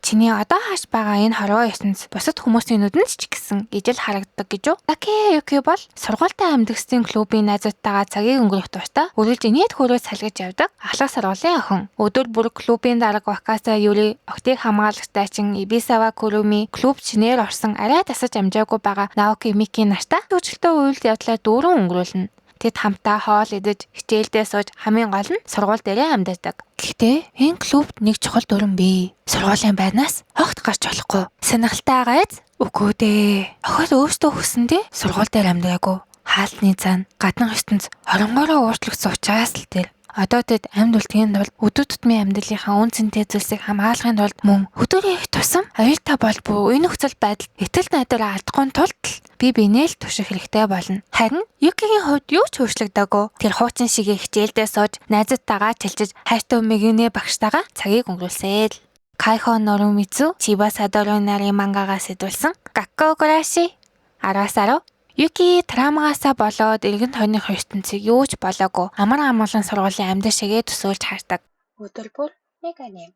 Чиний одоо хааж байгаа энэ хорвоо ертөнц бусад хүмүүсийн нүдэнд ч гэсэн ижил харагддаг гэж үү? Такеюки бол сургуультай амьдгсийн клубын найзуудтайгаа цагийг өнгөрөх туфтаа үргэлж инээд хөрөө салгиж явдаг ахлах сургуулийн охин. Өдөр бүр клубын дарга Вакаса Юри, октыг хамгаалагчтайчин Ибисава Куруми, клуб чинээр орсон арай тасаж амжаагүй байгаа Наоки Мики нартай төвчлөлтөө үйл явдлаар дүүрэн өнгөрүүлнэ. Тэд хамтаа хоол идэж, хичээлдээ сууж хамгийн гол нь сургууль дээрээ амьдардаг. Гэхдээ энэ клубт нэг чухал дүрэн бий. Сургуулийн байрнаас огт гарч болохгүй. Сонирхолтой байгааз? Үгүй дээ. Охид өөртөө хүссэндээ сургууль дээр амьдраагүй. Хаалтны цаана гадна ертөнц оронгороо уучлагдсан учраас л тэр. Одоо тэд амьд үлдэхийн тулд өдөр тутмын амьдралынхаа үн цэнтэй зүйлсийг хамгаалахын тулд мөн өдөрийн их тусам аюултай болбоо энэ нөхцөл байдалд итэл найдвараа алдахгүй тулд би биенээ л турших хэрэгтэй болно. Харин Юкигийн хувьд юу ч өөрчлөгдөөгүй. Тэр хуучин шигээ хичээлдээ сууж, найзуудтайгаа чилжиж, хайртай Мегүнэ багштайгаа цагийг өнгөрүүлсэй л. Кайхо Норумицу Чиба Садоро нарын мангагаас сэдвүүлсэн Гаккогураши 10-10 Юки травмагаасаа болоод эргэн тойрных ертөнцийг юу ч болоогүй амар амгалан сургуулийн амьд шигээ төсөөлж хардаг. Өдөр бүр нэг аним